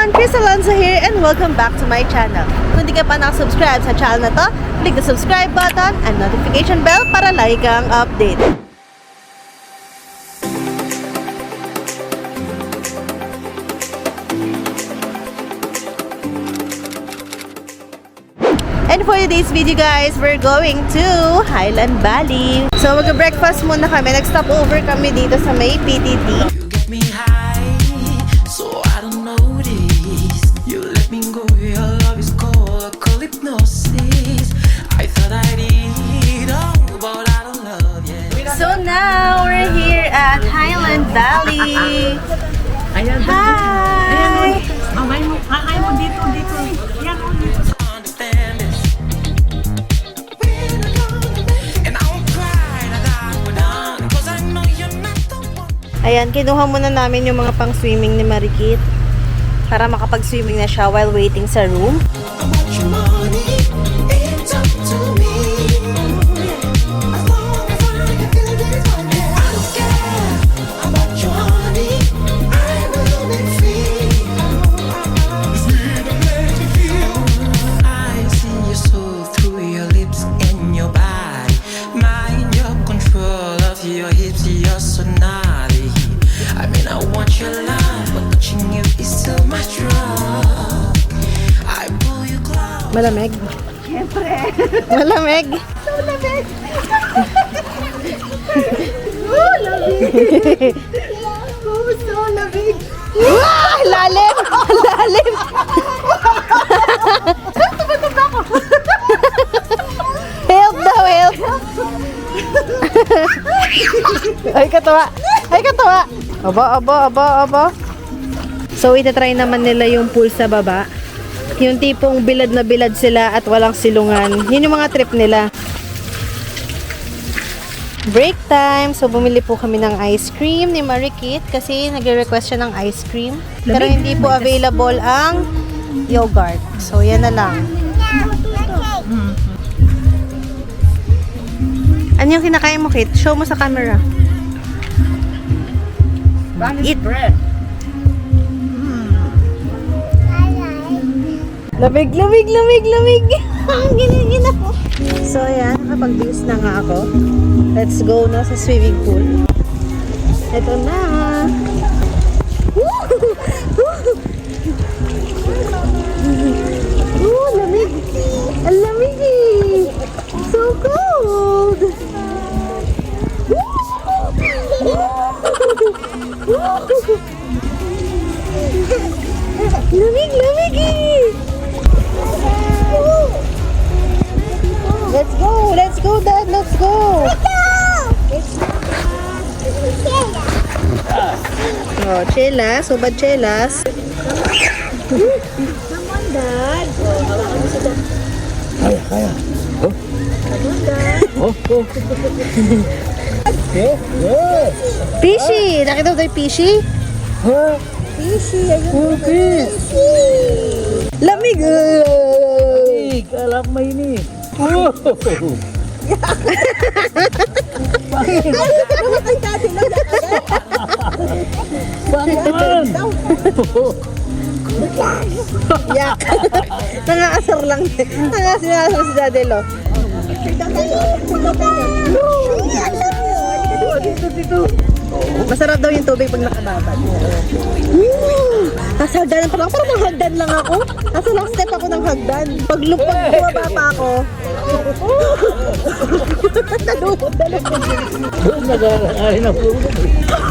everyone! Chris Alonzo here and welcome back to my channel. Kung di ka pa nakasubscribe sa channel na to, click the subscribe button and notification bell para lagi kang update. And for today's video guys, we're going to Highland Valley. So mag-breakfast muna kami. Nag-stop over kami dito sa may PTT. So now we're here at Highland Valley. Ayan, Hi! Ay mo dito. Yan o, dito. Ayan, kinuha muna namin yung mga pang-swimming ni Marikit para makapag-swimming na siya while waiting sa room. Malamig? Siyempre. Malamig? So lamig. Oh, lamig. Oh, so lamig. Wow! Lalim! Lalim! Help daw, help! Ay, katawa! Ay, katawa! Aba. So, itatry naman nila yung pool sa baba. Yung tipong bilad na bilad sila at walang silungan. Yun yung mga trip nila. Break time. So, bumili po kami ng ice cream ni Marikit kasi nagre-request siya ng ice cream. Pero hindi po available ang yogurt. So, yan na lang. Ano yung kinakain mo, Kit? Show mo sa camera. Eat bread. Lamig! Ang ginigina ko. So, ayan. Nakapag-base na nga ako. Let's go na sa swimming pool. Ito na. Lamig. Ang lamig eh. So cold. Lamig eh. Let's go, Dad. Let's go. Oh, chelas. Subad chelas. Come on, Dad. Kaya. Oh. Come on, Dad. Oh. Yeah. Fishy. Nakita mo tayo fishy? Huh? Fishy. Ayun. Okay. Lamig. Kalak mainit. Oh. Namatay dati lang. Bakit naman? Yak. Nangasar lang. Nangasar si Daddy Lo. Dito. Masarap daw yung tubig pag nakababad. Nasa hagdanan pa lang. Parang hagdan lang ako. Nasa last step ako ng hagdan. Pag bumaba pa ako. Nalulog. Nagkakain na po.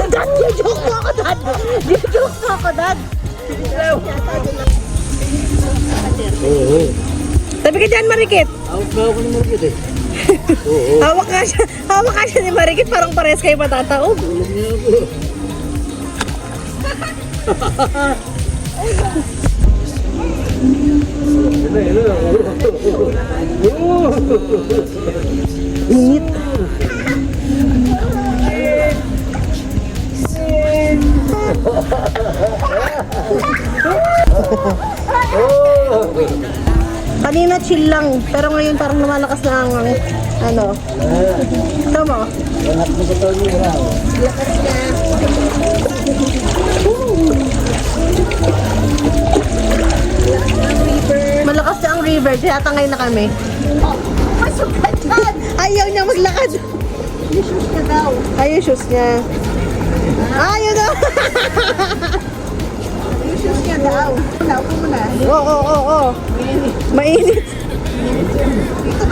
Dad, joke mo ako, Dad. Joke mo ako, Dad. Oo. Tabi ka dyan, Marikit. Out na ako ni Marikit eh. Hawak ka siya ni Marikit. Parang pares kayo matataog. Tulog niya ako. Init. Kanina chill lang, pero ngayon parang lumalakas na ang ano. Ito mo. Lahat mo sa tayo mo. Lakas na. Bird, tinatangay na kami. Ayaw niya maglakad. Yung shoes niya daw. Ay, yung shoes niya. Ayaw daw. Yung shoes niya daw. Upo muna. Oo. Mainit.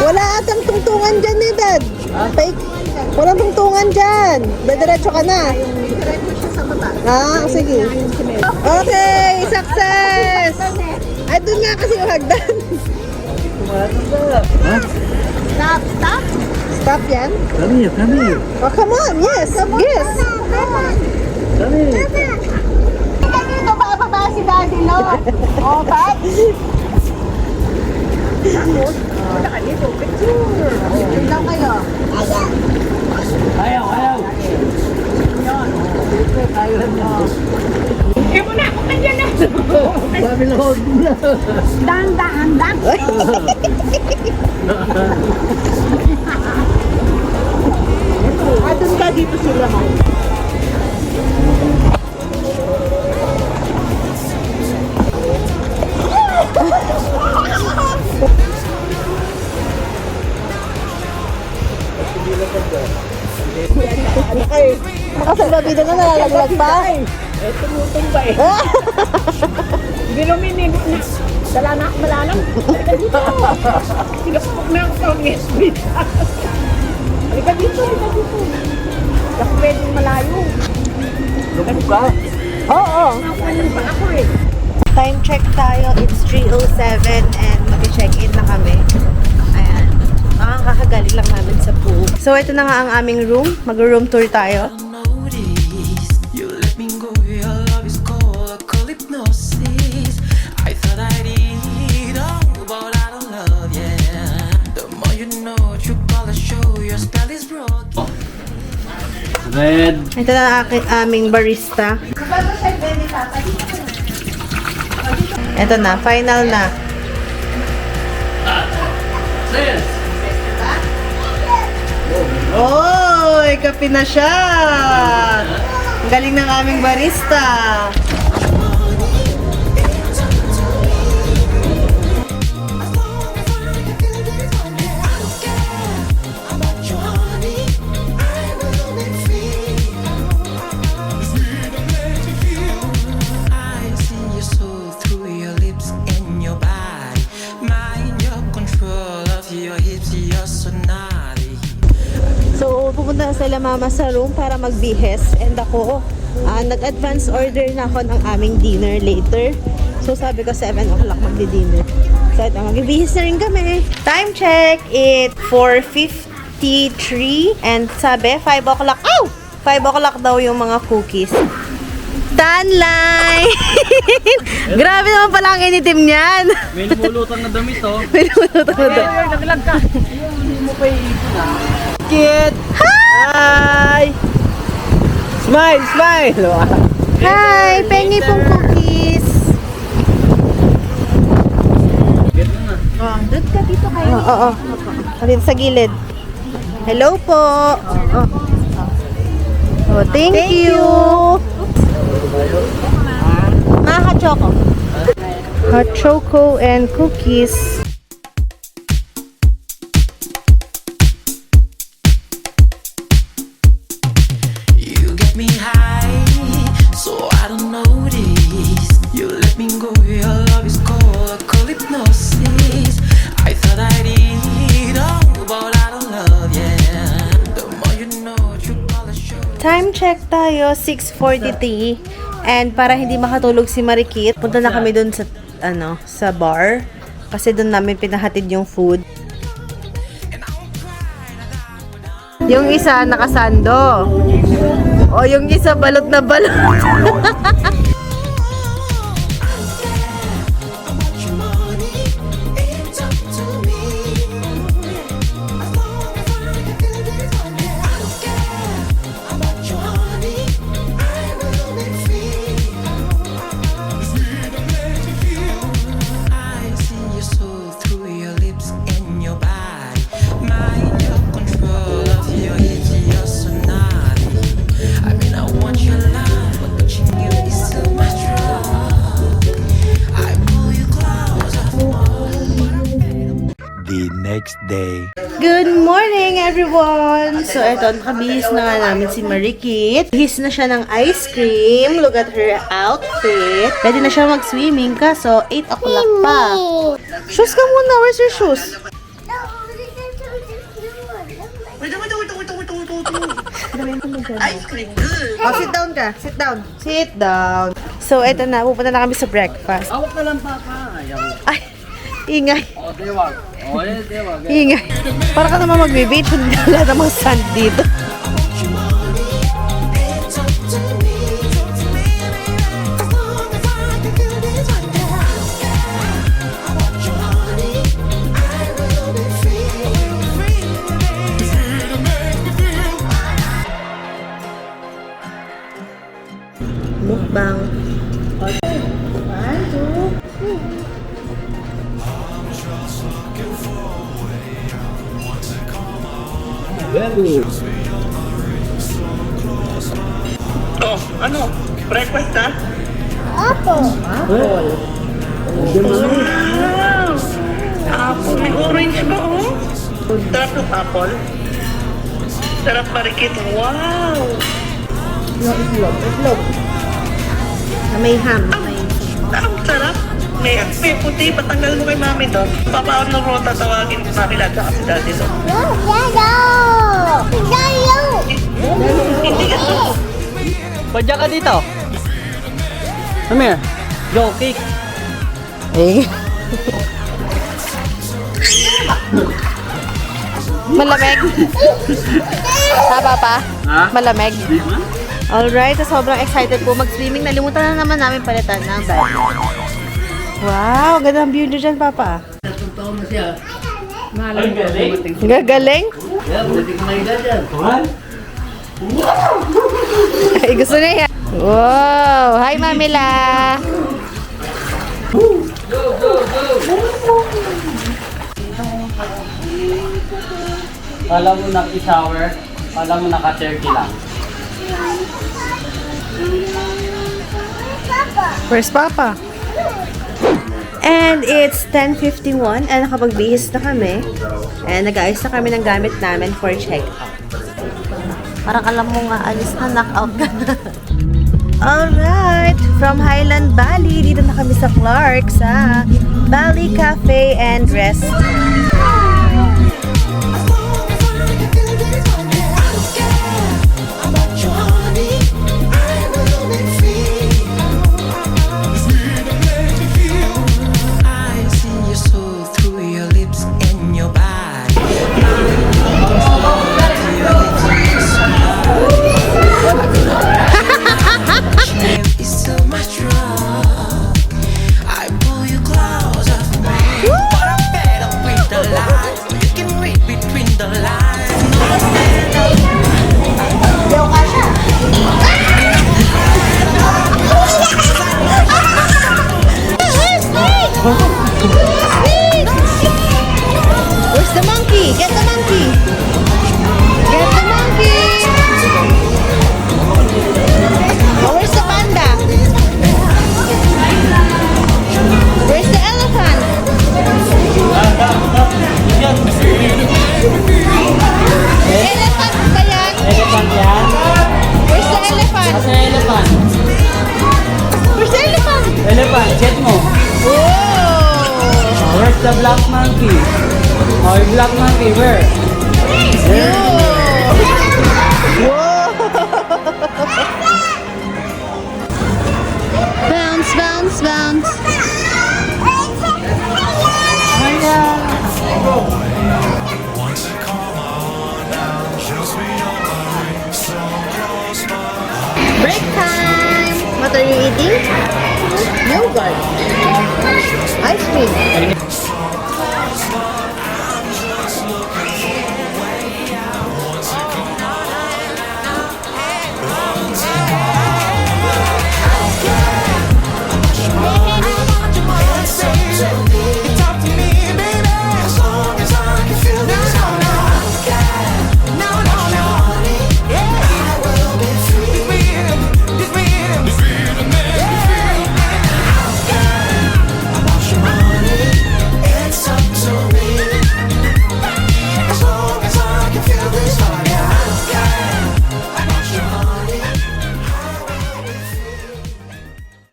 Wala atang tungtungan dyan eh, Dad. Fake. Walang tungtungan dyan. Dadiretso ka na. Diretso siya sa baba. Sige. Okay, success! Ay, doon nga kasi yung hagdan. Ha? Stop. Stop yan. Come here. Oh, come on. Yes. Yes. Come here. Dito bababa si Daddy, no? Oh, ba't? Wala ka dito. Picture. Picture lang kayo. Ayaw. Ayaw na. Eh muna, kung nandiyan na. Sabi na huwag na. Dahan. Doon ka dito sila, ha? Makasalbabida na nalalaglag pa. Eh, tumutumba eh. Hindi luminin na. Dala na ako malalam. Pinapapok na ako sa USB. Halika dito. Ako pwedeng malayo. Lubog ka. Oo. Nakawalan pa ako eh. Time check tayo. It's 3:07 and mag-check-in na kami. Ayan. Kakagaling lang namin sa pool. So, ito na nga ang aming room. Mag-room tour tayo. Notice you let me go. Your love is cold, call hypnosis. I thought I'd eat all, but I don't love, yeah. The more you know, true colors show your spell is broken. Red. Ito na aming barista. Ito na, final na. Oy, kape na siya! Ang galing ng aming barista. I see your soul through your lips and your body. Mind your control of your hips, you're so naughty. So, pupunta na sila mama sa room para magbihes. And ako, nag-advance order na ako ng aming dinner later. So, sabi ko 7 o'clock magdi-dinner. So, ito, magbibihis na rin kami. Time check, it's 4:53. And sabi, 5 o'clock. Ow! 5 o'clock daw yung mga cookies. Tanline! Grabe naman pala ang initim niyan. May lumulutang na damit, oh. May lumulutang na daw. Naglag ka. Hindi mo pa iipon, ha? Kid! Hi! Smile! Hi! Pengi pong cookies. Doon ka dito kayo. Oo. Dito sa gilid. Hello po. Oh, thank you. Hot choco. Hot choco and cookies. You get me high, so I don't notice. You let me go, your love is cold, call hypnosis. I thought I'd eat all, but I don't love, yeah. The more you know, true colors show. Time check tayo, 6:43. And para hindi makatulog si Marikit, punta na kami doon sa sa bar kasi doon namin pinahatid yung food. Yung isa nakasando. O yung isa balot na balot. I see your soul through your lips and your body. Mind your control of your hips, you're so naughty. I mean, I want your love, but touching you is so next day. Good morning, everyone! So, eto, nakabihis na nga namin si Marikit. Bihis na siya ng ice cream. Look at her outfit. Pwede na siya mag-swimming ka. So, 8 o'clock pa. Shoes ka muna. Where's your shoes? Oh, sit down ka. Sit down. Sit down. So, eto na. Pupunta na kami sa breakfast. Awak na lang papa. Ayaw. Ay, ingay. O, dewag. O, dewag. Ingay. Para ka naman mag-beach. Wala namang sand dito. Mukbang. Oh, ano? Breakfast na? Apple. Wow! Apple. May orange ba, oh? Sarap ng apple. Sarap Marikit. Wow! Itlog. May ham. May... Ang sarap. May puti. Patanggal mo kay mami doon. Papaon ng rota tawagin ni mami lahat sa kasi dati doon. Hindi ka to. Padya ka dito. Come here. Go, kick. Eh. Malamig. Tama pa? Ha? Malamig. Di ba? Alright, so sobrang excited po mag-swimming. Nalimutan na naman namin palitan ng bag. Wow, ganda ang view nyo dyan, Papa. Taon na siya. Ay, galing. Gagaling. Yeah, buti ko na edad yan. Tuhan? Ay, gusto na yan. Wow! Hi, Mamila! Kala mo naki-shower. Kala mo naka-turkey lang. Where's Papa? And it's 10:51 and nakapagbihis na kami. And nag-ayos na kami ng gamit namin for check-out. Parang alam mo nga, alis na, knock-out ka na. Alright! From Highland Valley, dito na kami sa Clark sa Valley Cafe and Rest. I see your soul through your lips and your body. It's so much wrong. I pull you closer, but I'm fed up with the lies. You can read between the lines. Where's the monkey? Get the monkey! Get the monkey! Oh, where's the panda? Where's the elephant? Elephant ba yan? Elephant yan? Where's the elephant? Asa yung elephant? Where's the elephant? Elephant, check mo. Whoa! Where's the black monkey? Oh, yung black monkey, where? Bounce, bounce, bounce. Break time! What are you eating? Yogurt. Ice cream.